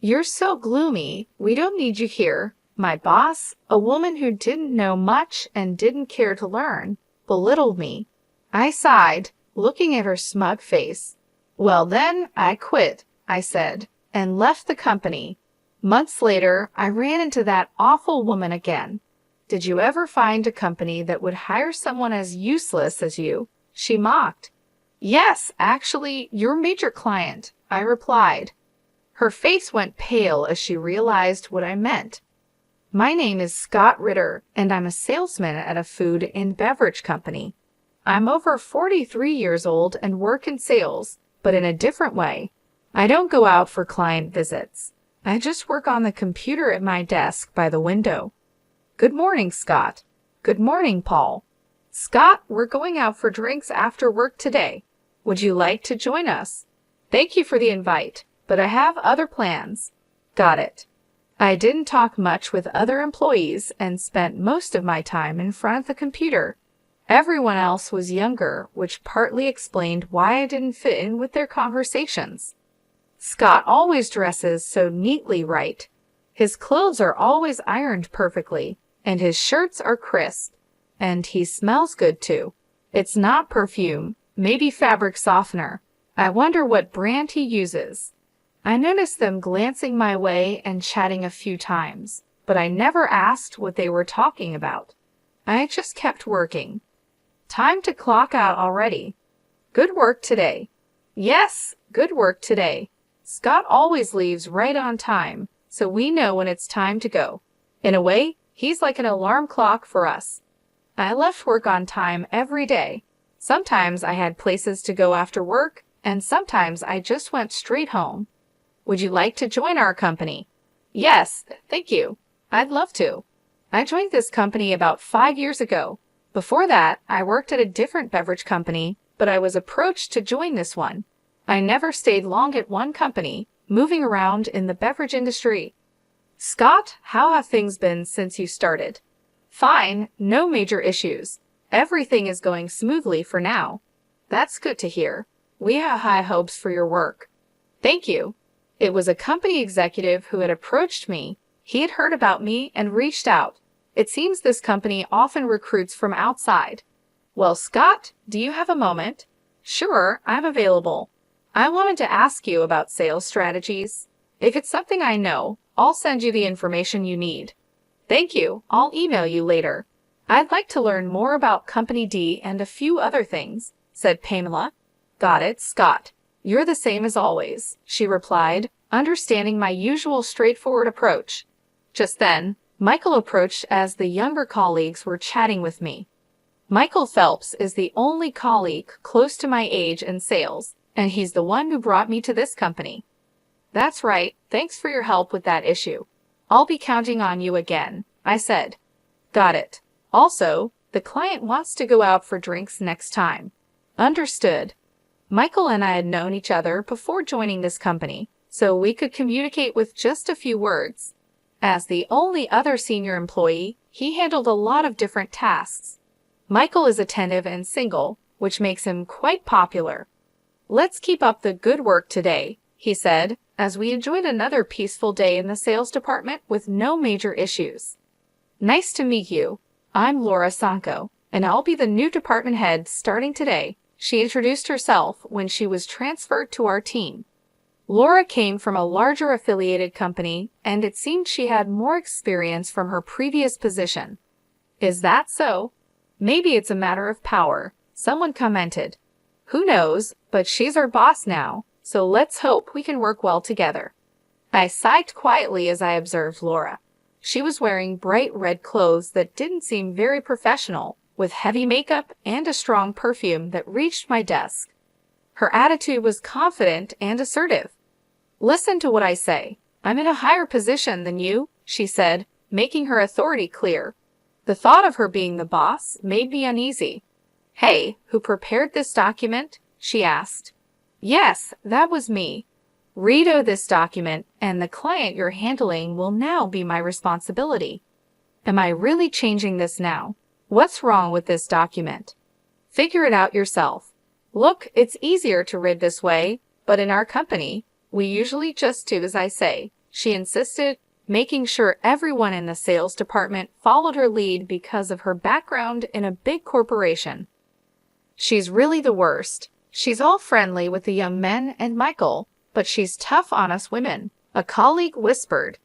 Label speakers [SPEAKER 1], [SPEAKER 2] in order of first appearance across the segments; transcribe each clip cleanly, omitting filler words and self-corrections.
[SPEAKER 1] You're so gloomy. We don't need you here. My boss, a woman who didn't know much and didn't care to learn, belittled me. I sighed, looking at her smug face. Well then, I quit, I said, and left the company. Months later, I ran into that awful woman again. Did you ever find a company that would hire someone as useless as you? She mocked. Yes, actually, your major client, I replied. Her face went pale as she realized what I meant. My name is Scott Ritter, and I'm a salesman at a food and beverage company. I'm over 43 years old and work in sales, but in a different way. I don't go out for client visits. I just work on the computer at my desk by the window. Good morning, Scott. Good morning, Paul. Scott, we're going out for drinks after work today. Would you like to join us? Thank you for the invite, but I have other plans. Got it. I didn't talk much with other employees and spent most of my time in front of the computer. Everyone else was younger, which partly explained why I didn't fit in with their conversations. Scott always dresses so neatly right. His clothes are always ironed perfectly, and his shirts are crisp. And he smells good too. It's not perfume, maybe fabric softener. I wonder what brand he uses. I noticed them glancing my way and chatting a few times, but I never asked what they were talking about. I just kept working. Time to clock out already. Good work today. Yes, good work today. Scott always leaves right on time, so we know when it's time to go. In a way, he's like an alarm clock for us. I left work on time every day. Sometimes I had places to go after work, and sometimes I just went straight home. Would you like to join our company? Yes, thank you. I'd love to. I joined this company about 5 years ago. Before that, I worked at a different beverage company, but I was approached to join this one. I never stayed long at one company, moving around in the beverage industry. Scott, how have things been since you started? Fine, no major issues. Everything is going smoothly for now. That's good to hear. We have high hopes for your work. Thank you. It was a company executive who had approached me. He had heard about me and reached out. It seems this company often recruits from outside. Well, Scott, do you have a moment? Sure, I'm available. I wanted to ask you about sales strategies. If it's something I know, I'll send you the information you need. Thank you. I'll email you later. I'd like to learn more about Company D and a few other things, said Pamela. Got it, Scott. You're the same as always, she replied, understanding my usual straightforward approach. Just then, Michael approached as the younger colleagues were chatting with me. Michael Phelps is the only colleague close to my age in sales, and he's the one who brought me to this company. That's right, thanks for your help with that issue. I'll be counting on you again, I said. Got it. Also, the client wants to go out for drinks next time. Understood. Michael and I had known each other before joining this company, so we could communicate with just a few words. As the only other senior employee, he handled a lot of different tasks. Michael is attentive and single, which makes him quite popular. Let's keep up the good work today, he said, as we enjoyed another peaceful day in the sales department with no major issues. Nice to meet you. I'm Laura Sanko, and I'll be the new department head starting today, she introduced herself when she was transferred to our team. Laura came from a larger affiliated company, and it seemed she had more experience from her previous position. Is that so? Maybe it's a matter of power, someone commented. Who knows, but she's our boss now, so let's hope we can work well together. I sighed quietly as I observed Laura. She was wearing bright red clothes that didn't seem very professional, with heavy makeup and a strong perfume that reached my desk. Her attitude was confident and assertive. Listen to what I say. I'm in a higher position than you, she said, making her authority clear. The thought of her being the boss made me uneasy. Hey, who prepared this document? She asked. Yes, that was me. Read this document, and the client you're handling will now be my responsibility. Am I really changing this now? What's wrong with this document? Figure it out yourself. Look, it's easier to read this way, but in our company, we usually just do as I say, she insisted, making sure everyone in the sales department followed her lead because of her background in a big corporation. She's really the worst. She's all friendly with the young men and Michael, but she's tough on us women, a colleague whispered.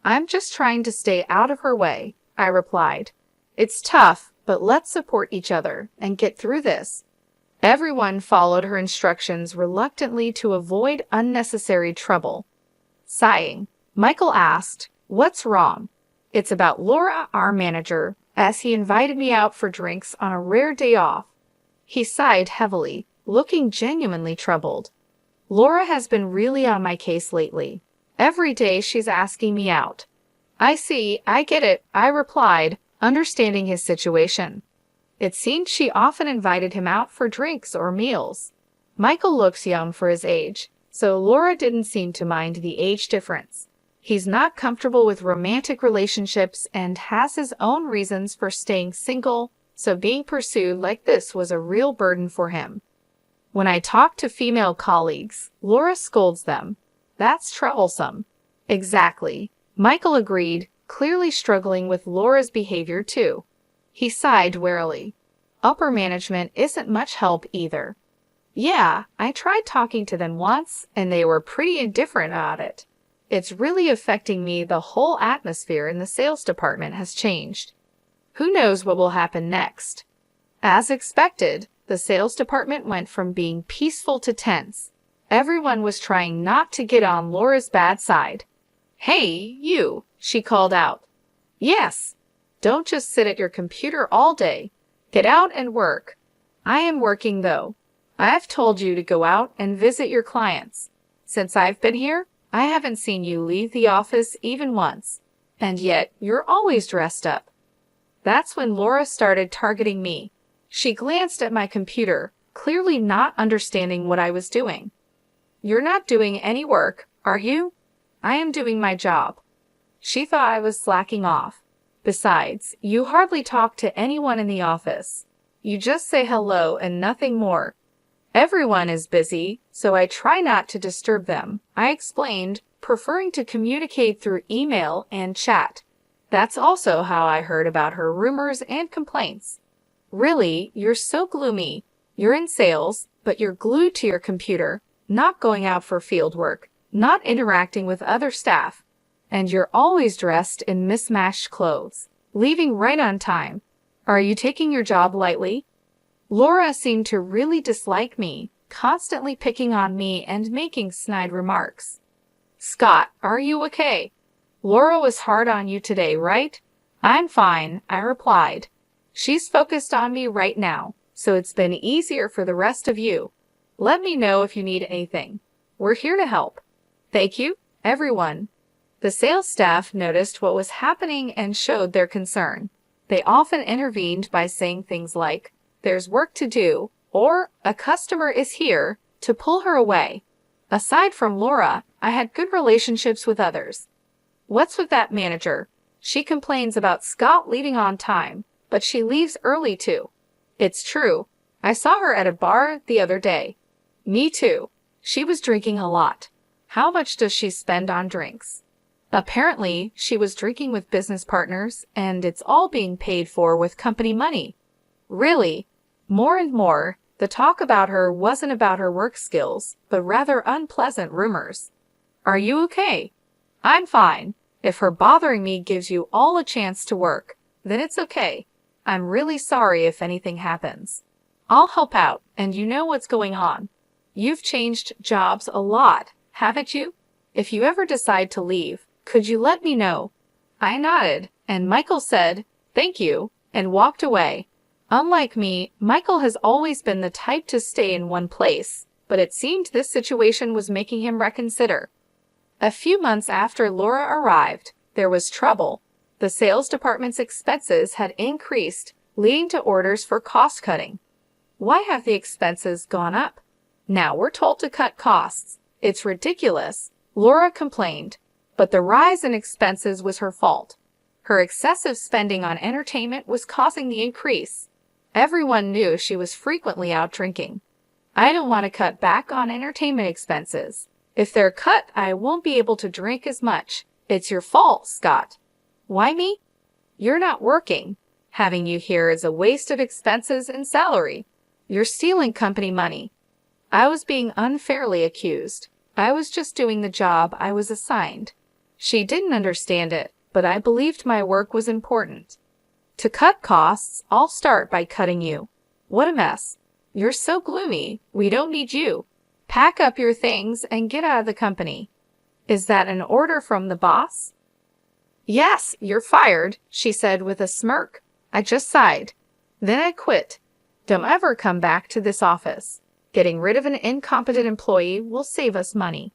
[SPEAKER 1] I'm just trying to stay out of her way, I replied. It's tough, but let's support each other and get through this. Everyone followed her instructions reluctantly to avoid unnecessary trouble. Sighing, Michael asked, "What's wrong?" "It's about Laura, our manager, as he invited me out for drinks on a rare day off." He sighed heavily, looking genuinely troubled. "Laura has been really on my case lately. Every day she's asking me out." "I see, I get it," I replied, understanding his situation. It seemed she often invited him out for drinks or meals. Michael looks young for his age, so Laura didn't seem to mind the age difference. He's not comfortable with romantic relationships and has his own reasons for staying single, so being pursued like this was a real burden for him. When I talk to female colleagues, Laura scolds them. That's troublesome. Exactly. Michael agreed, clearly struggling with Laura's behavior too. He sighed wearily. Upper management isn't much help either. Yeah, I tried talking to them once, and they were pretty indifferent about it. It's really affecting me. The whole atmosphere in the sales department has changed. Who knows what will happen next? As expected, the sales department went from being peaceful to tense. Everyone was trying not to get on Laura's bad side. "Hey, you," she called out. "Yes. Don't just sit at your computer all day. Get out and work." "I am working though. I've told you to go out and visit your clients. Since I've been here, I haven't seen you leave the office even once. And yet, you're always dressed up." That's when Laura started targeting me. She glanced at my computer, clearly not understanding what I was doing. "You're not doing any work, are you?" "I am doing my job." She thought I was slacking off. "Besides, you hardly talk to anyone in the office. You just say hello and nothing more." "Everyone is busy, so I try not to disturb them," I explained, preferring to communicate through email and chat. That's also how I heard about her rumors and complaints. "Really, you're so gloomy. You're in sales, but you're glued to your computer, not going out for field work, not interacting with other staff. And you're always dressed in mismatched clothes, leaving right on time. Are you taking your job lightly?" Laura seemed to really dislike me, constantly picking on me and making snide remarks. "Scott, are you okay? Laura was hard on you today, right?" "I'm fine," I replied. "She's focused on me right now, so it's been easier for the rest of you. Let me know if you need anything. We're here to help." "Thank you, everyone." The sales staff noticed what was happening and showed their concern. They often intervened by saying things like, "There's work to do," or "A customer is here," to pull her away. Aside from Laura, I had good relationships with others. "What's with that manager? She complains about Scott leaving on time, but she leaves early too." "It's true. I saw her at a bar the other day." "Me too. She was drinking a lot." "How much does she spend on drinks?" "Apparently, she was drinking with business partners, and it's all being paid for with company money." "Really?" More and more, the talk about her wasn't about her work skills, but rather unpleasant rumors. "Are you okay?" "I'm fine. If her bothering me gives you all a chance to work, then it's okay. I'm really sorry if anything happens. I'll help out, and you know what's going on. You've changed jobs a lot, haven't you? If you ever decide to leave, could you let me know?" I nodded, and Michael said, "Thank you," and walked away. Unlike me, Michael has always been the type to stay in one place, but it seemed this situation was making him reconsider. A few months after Laura arrived, there was trouble. The sales department's expenses had increased, leading to orders for cost cutting. Why have the expenses gone up? Now we're told to cut costs. It's ridiculous, Laura complained. But the rise in expenses was her fault. Her excessive spending on entertainment was causing the increase. Everyone knew she was frequently out drinking. "I don't want to cut back on entertainment expenses. If they're cut, I won't be able to drink as much. It's your fault, Scott. Why me? You're not working. Having you here is a waste of expenses and salary. You're stealing company money. I was being unfairly accused. I was just doing the job I was assigned. She didn't understand it, but I believed my work was important. To cut costs, I'll start by cutting you. What a mess. You're so gloomy. We don't need you. Pack up your things and get out of the company. Is that an order from the boss? Yes, you're fired, she said with a smirk. I just sighed. Then I quit. Don't ever come back to this office. Getting rid of an incompetent employee will save us money.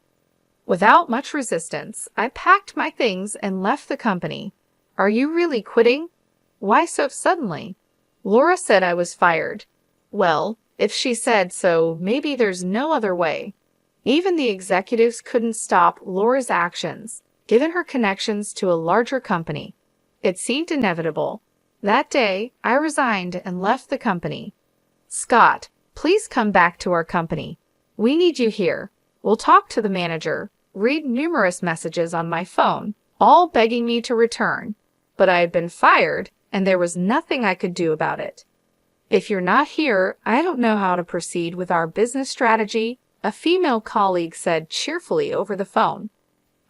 [SPEAKER 1] Without much resistance, I packed my things and left the company. Are you really quitting? Why so suddenly? Laura said I was fired. Well, if she said so, maybe there's no other way. Even the executives couldn't stop Laura's actions, given her connections to a larger company. It seemed inevitable. That day, I resigned and left the company. Scott, please come back to our company. We need you here. We'll talk to the manager. Read numerous messages on my phone, all begging me to return. But I had been fired, and there was nothing I could do about it. If you're not here, I don't know how to proceed with our business strategy, a female colleague said cheerfully over the phone.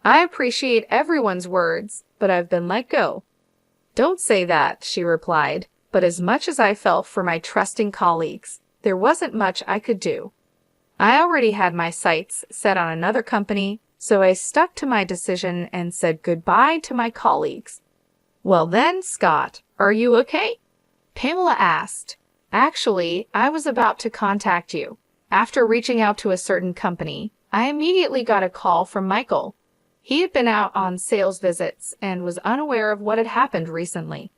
[SPEAKER 1] I appreciate everyone's words, but I've been let go. Don't say that, she replied, but as much as I felt for my trusting colleagues, there wasn't much I could do. I already had my sights set on another company, so I stuck to my decision and said goodbye to my colleagues. Well then, Scott, are you okay? Pamela asked. Actually, I was about to contact you. After reaching out to a certain company, I immediately got a call from Michael. He had been out on sales visits and was unaware of what had happened recently.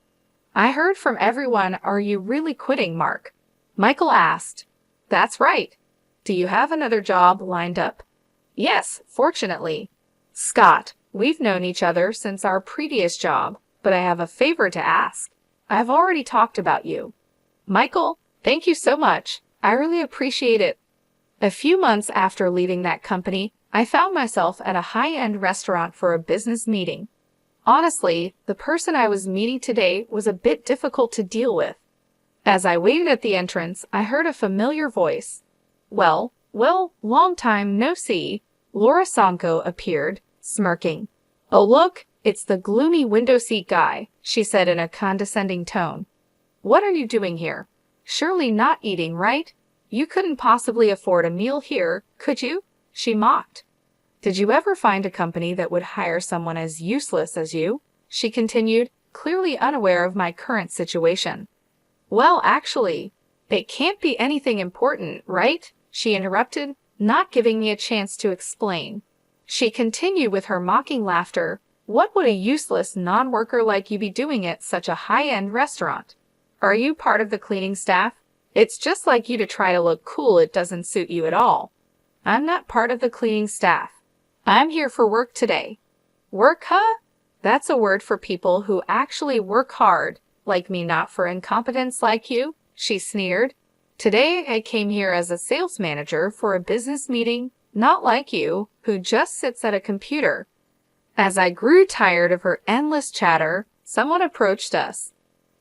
[SPEAKER 1] I heard from everyone, are you really quitting, Mark? Michael asked. That's right. Do you have another job lined up? Yes, fortunately. Scott, we've known each other since our previous job, but I have a favor to ask. I've already talked about you. Michael, thank you so much. I really appreciate it. A few months after leaving that company, I found myself at a high-end restaurant for a business meeting. Honestly, the person I was meeting today was a bit difficult to deal with. As I waited at the entrance, I heard a familiar voice. Well, long time no see. Laura Sanko appeared, smirking. Oh look, it's the gloomy window seat guy, she said in a condescending tone. What are you doing here? Surely not eating, right? You couldn't possibly afford a meal here, could you? She mocked. Did you ever find a company that would hire someone as useless as you? She continued, clearly unaware of my current situation. Well, actually, it can't be anything important, right? She interrupted, not giving me a chance to explain. She continued with her mocking laughter. What would a useless non-worker like you be doing at such a high-end restaurant? Are you part of the cleaning staff? It's just like you to try to look cool. It doesn't suit you at all. I'm not part of the cleaning staff. I'm here for work today. Work, huh? That's a word for people who actually work hard, like me, not for incompetence like you, she sneered. Today I came here as a sales manager for a business meeting, not like you, who just sits at a computer. As I grew tired of her endless chatter, someone approached us.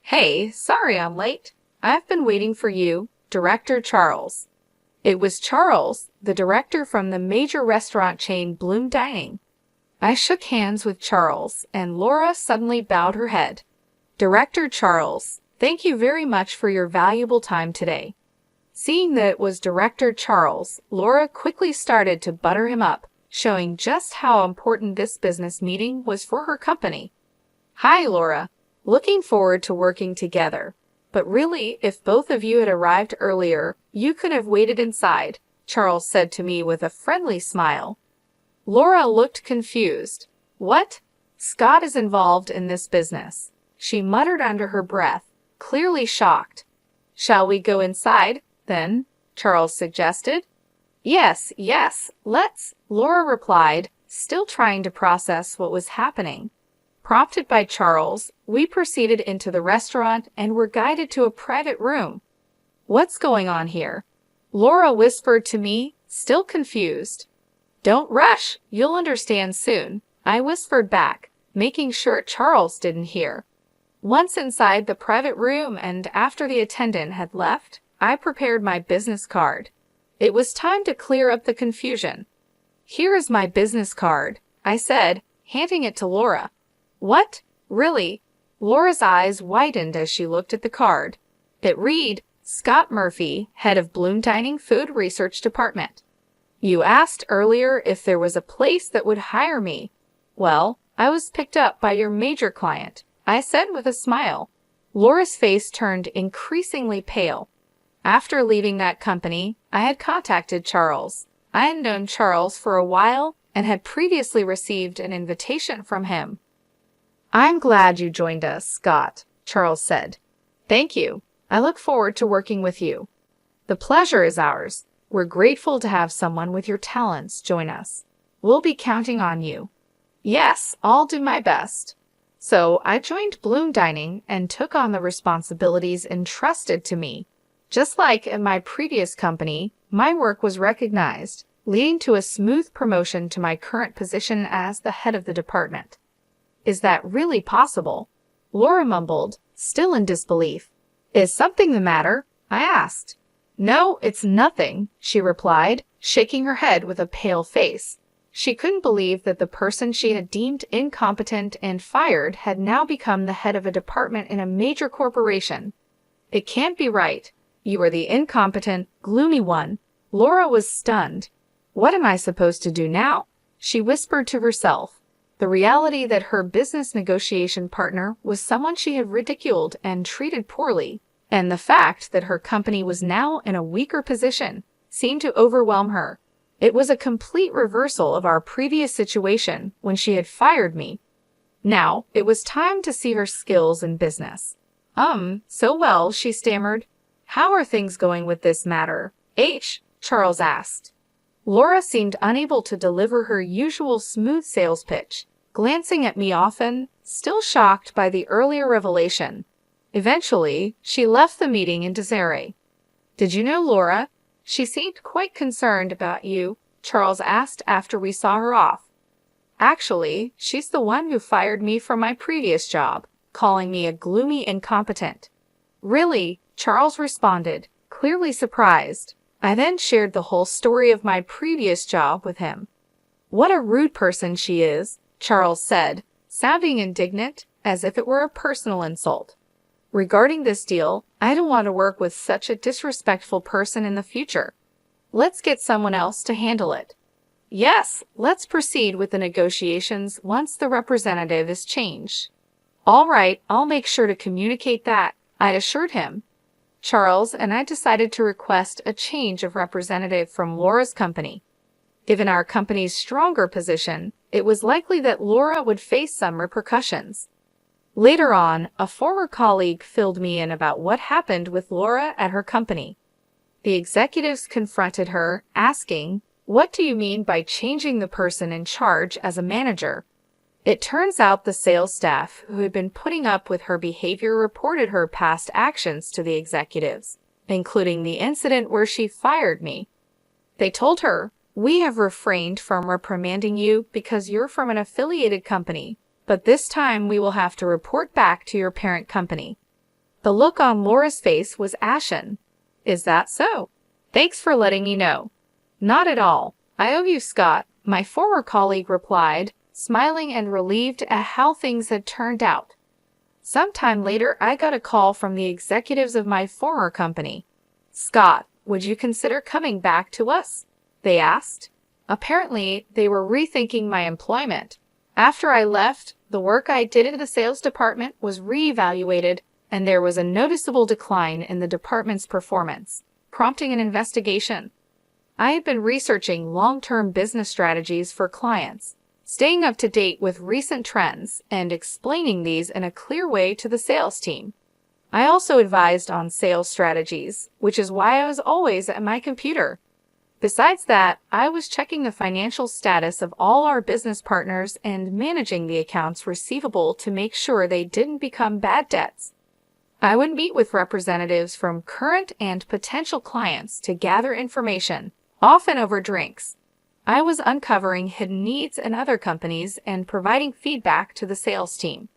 [SPEAKER 1] Hey, sorry I'm late. I've been waiting for you, Director Charles. It was Charles, the director from the major restaurant chain Bloom Dining. I shook hands with Charles, and Laura suddenly bowed her head. Director Charles, thank you very much for your valuable time today. Seeing that it was Director Charles, Laura quickly started to butter him up, showing just how important this business meeting was for her company. Hi, Laura. Looking forward to working together. But really, if both of you had arrived earlier, you could have waited inside, Charles said to me with a friendly smile. Laura looked confused. What? Scott is involved in this business, she muttered under her breath, clearly shocked. Shall we go inside, then? Charles suggested. Yes, let's, Laura replied, still trying to process what was happening. Prompted by Charles, we proceeded into the restaurant and were guided to a private room. What's going on here? Laura whispered to me, still confused. Don't rush, you'll understand soon, I whispered back, making sure Charles didn't hear. Once inside the private room and after the attendant had left, I prepared my business card. It was time to clear up the confusion. Here is my business card, I said, handing it to Laura. What? Really? Laura's eyes widened as she looked at the card. It read, Scott Murphy, head of Bloom Dining Food Research Department. You asked earlier if there was a place that would hire me. Well, I was picked up by your major client, I said with a smile. Laura's face turned increasingly pale. After leaving that company, I had contacted Charles. I had known Charles for a while and had previously received an invitation from him. I'm glad you joined us, Scott, Charles said. Thank you. I look forward to working with you. The pleasure is ours. We're grateful to have someone with your talents join us. We'll be counting on you. Yes, I'll do my best. So I joined Bloom Dining and took on the responsibilities entrusted to me. Just like in my previous company, my work was recognized, leading to a smooth promotion to my current position as the head of the department. Is that really possible? Laura mumbled, still in disbelief. Is something the matter? I asked. No, it's nothing, she replied, shaking her head with a pale face. She couldn't believe that the person she had deemed incompetent and fired had now become the head of a department in a major corporation. It can't be right. You are the incompetent, gloomy one. Laura was stunned. What am I supposed to do now? She whispered to herself. The reality that her business negotiation partner was someone she had ridiculed and treated poorly, and the fact that her company was now in a weaker position, seemed to overwhelm her. It was a complete reversal of our previous situation when she had fired me. Now, it was time to see her skills in business. So well, she stammered. How are things going with this matter? Charles asked. Laura seemed unable to deliver her usual smooth sales pitch, glancing at me often, still shocked by the earlier revelation. Eventually, she left the meeting in disarray. Did you know Laura? She seemed quite concerned about you, Charles asked after we saw her off. Actually, she's the one who fired me from my previous job, calling me a gloomy incompetent. Really? Charles responded, clearly surprised. I then shared the whole story of my previous job with him. What a rude person she is, Charles said, sounding indignant, as if it were a personal insult. Regarding this deal, I don't want to work with such a disrespectful person in the future. Let's get someone else to handle it. Yes, let's proceed with the negotiations once the representative is changed. All right, I'll make sure to communicate that, I assured him. Charles and I decided to request a change of representative from Laura's company. Given our company's stronger position, it was likely that Laura would face some repercussions. Later on, a former colleague filled me in about what happened with Laura at her company. The executives confronted her, asking, "What do you mean by changing the person in charge as a manager?" It turns out the sales staff who had been putting up with her behavior reported her past actions to the executives, including the incident where she fired me. They told her, "We have refrained from reprimanding you because you're from an affiliated company, but this time we will have to report back to your parent company." The look on Laura's face was ashen. Is that so? Thanks for letting me know. Not at all. I owe you, Scott, my former colleague replied, smiling and relieved at how things had turned out. Sometime later, I got a call from the executives of my former company. "Scott, would you consider coming back to us?" they asked. Apparently, they were rethinking my employment. After I left, the work I did in the sales department was reevaluated, and there was a noticeable decline in the department's performance, prompting an investigation. I had been researching long-term business strategies for clients, staying up to date with recent trends and explaining these in a clear way to the sales team. I also advised on sales strategies, which is why I was always at my computer. Besides that, I was checking the financial status of all our business partners and managing the accounts receivable to make sure they didn't become bad debts. I would meet with representatives from current and potential clients to gather information, often over drinks. I was uncovering hidden needs in other companies and providing feedback to the sales team.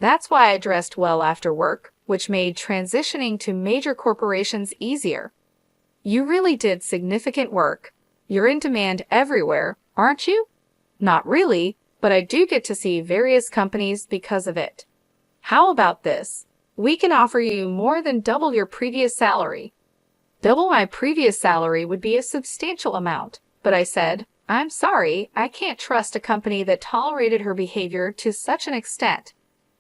[SPEAKER 1] That's why I dressed well after work, which made transitioning to major corporations easier. You really did significant work. You're in demand everywhere, aren't you? Not really, but I do get to see various companies because of it. How about this? We can offer you more than double your previous salary. Double my previous salary would be a substantial amount, but I said, I'm sorry, I can't trust a company that tolerated her behavior to such an extent,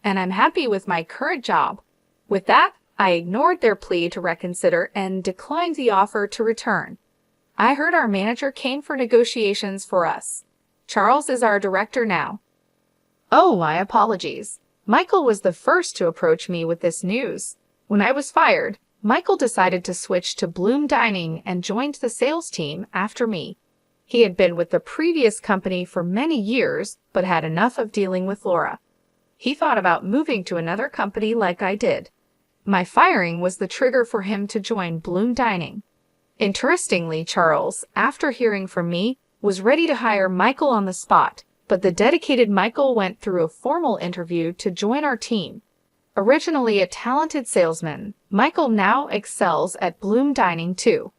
[SPEAKER 1] and I'm happy with my current job. With that, I ignored their plea to reconsider and declined the offer to return. I heard our manager came for negotiations for us. Charles is our director now. Oh, my apologies. Michael was the first to approach me with this news. When I was fired, Michael decided to switch to Bloom Dining and joined the sales team after me. He had been with the previous company for many years, but had enough of dealing with Laura. He thought about moving to another company like I did. My firing was the trigger for him to join Bloom Dining. Interestingly, Charles, after hearing from me, was ready to hire Michael on the spot, but the dedicated Michael went through a formal interview to join our team. Originally a talented salesman, Michael now excels at Bloom Dining too.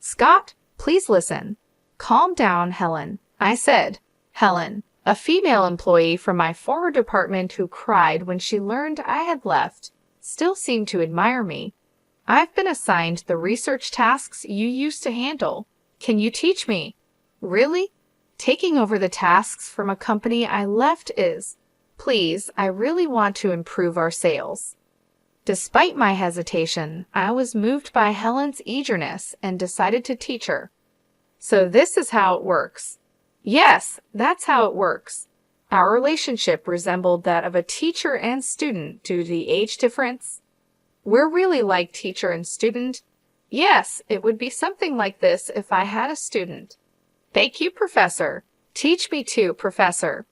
[SPEAKER 1] Scott, please listen. Calm down, Helen, I said. Helen, a female employee from my former department who cried when she learned I had left, still seemed to admire me. I've been assigned the research tasks you used to handle. Can you teach me? Really? Taking over the tasks from a company I left is, please, I really want to improve our sales. Despite my hesitation, I was moved by Helen's eagerness and decided to teach her. So this is how it works. Yes, that's how it works. Our relationship resembled that of a teacher and student due to the age difference. We're really like teacher and student. Yes, it would be something like this if I had a student. Thank you, Professor. Teach me too, Professor.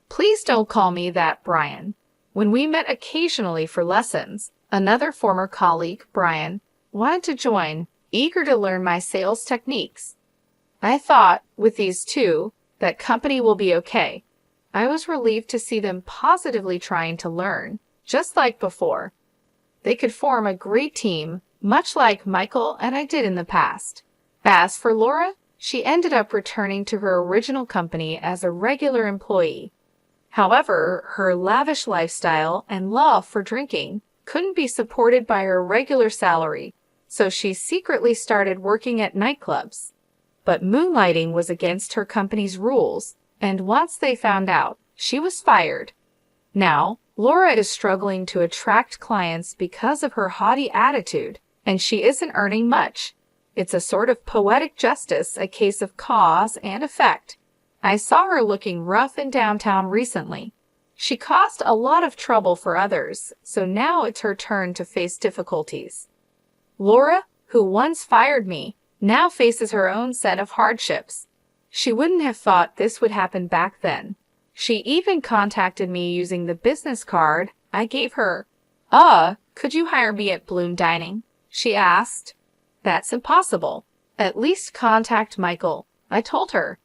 [SPEAKER 1] Please don't call me that, Brian. When we met occasionally for lessons, another former colleague, Brian, wanted to join, eager to learn my sales techniques. I thought, with these two, that company will be okay. I was relieved to see them positively trying to learn, just like before. They could form a great team, much like Michael and I did in the past. As for Laura, she ended up returning to her original company as a regular employee. However, her lavish lifestyle and love for drinking couldn't be supported by her regular salary, so she secretly started working at nightclubs. But moonlighting was against her company's rules, and once they found out, she was fired. Now, Laura is struggling to attract clients because of her haughty attitude, and she isn't earning much. It's a sort of poetic justice, a case of cause and effect. I saw her looking rough in downtown recently. She caused a lot of trouble for others, so now it's her turn to face difficulties. Laura, who once fired me, now faces her own set of hardships. She wouldn't have thought this would happen back then. She even contacted me using the business card I gave her. Could you hire me at Bloom Dining? She asked. That's impossible. At least contact Michael, I told her.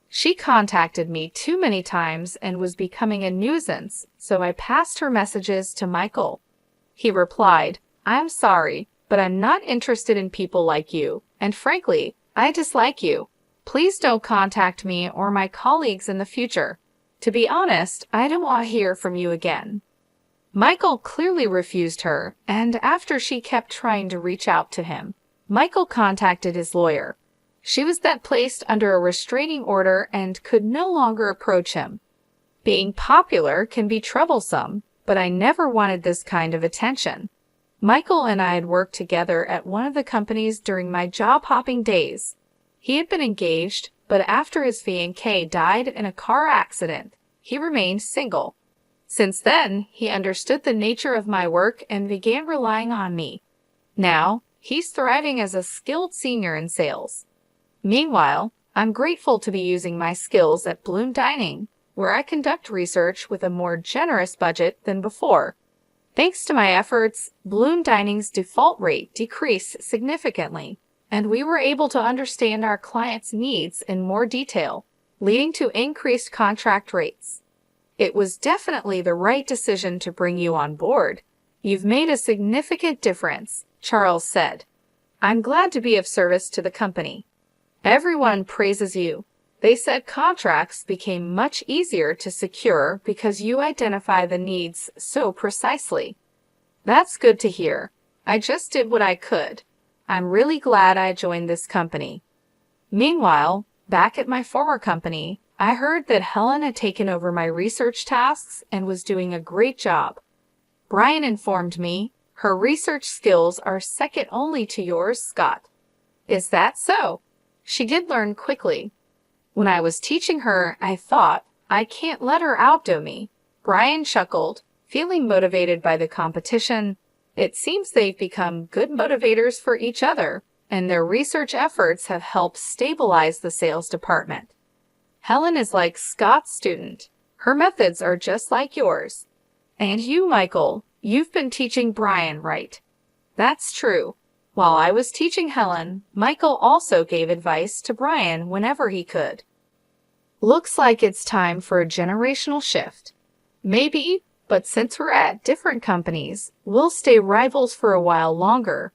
[SPEAKER 1] She contacted me too many times and was becoming a nuisance, so I passed her messages to Michael. He replied, I'm sorry, but I'm not interested in people like you, and frankly, I dislike you. Please don't contact me or my colleagues in the future. To be honest, I don't want to hear from you again. Michael clearly refused her, and after she kept trying to reach out to him, Michael contacted his lawyer. She was then placed under a restraining order and could no longer approach him. Being popular can be troublesome, but I never wanted this kind of attention. Michael and I had worked together at one of the companies during my job-hopping days. He had been engaged, but after his fiancée died in a car accident, he remained single. Since then, he understood the nature of my work and began relying on me. Now, he's thriving as a skilled senior in sales. Meanwhile, I'm grateful to be using my skills at Bloom Dining, where I conduct research with a more generous budget than before. Thanks to my efforts, Bloom Dining's default rate decreased significantly. and we were able to understand our clients' needs in more detail, leading to increased contract rates. It was definitely the right decision to bring you on board. You've made a significant difference, Charles said. I'm glad to be of service to the company. Everyone praises you. They said contracts became much easier to secure because you identify the needs so precisely. That's good to hear. I just did what I could. I'm really glad I joined this company. Meanwhile, back at my former company, I heard that Helen had taken over my research tasks and was doing a great job. Brian informed me her research skills are second only to yours, Scott. Is that so? She did learn quickly. When I was teaching her, I thought, I can't let her outdo me. Brian chuckled, feeling motivated by the competition. It seems they've become good motivators for each other, and their research efforts have helped stabilize the sales department. Helen is like Scott's student. Her methods are just like yours. And you, Michael, you've been teaching Brian, right? That's true. While I was teaching Helen, Michael also gave advice to Brian whenever he could. Looks like it's time for a generational shift. Maybe, but since we're at different companies, we'll stay rivals for a while longer.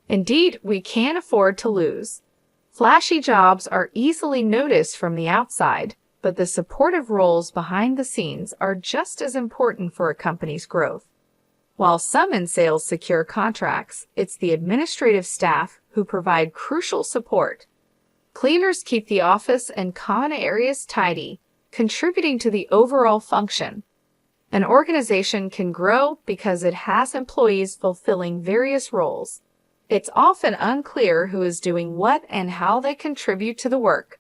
[SPEAKER 1] Indeed, we can't afford to lose. Flashy jobs are easily noticed from the outside, but the supportive roles behind the scenes are just as important for a company's growth. While some in sales secure contracts, it's the administrative staff who provide crucial support. Cleaners keep the office and common areas tidy, contributing to the overall function. An organization can grow because it has employees fulfilling various roles. It's often unclear who is doing what and how they contribute to the work.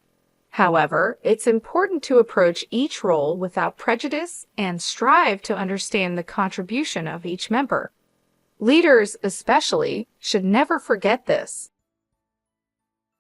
[SPEAKER 1] However, it's important to approach each role without prejudice and strive to understand the contribution of each member. Leaders, especially, should never forget this.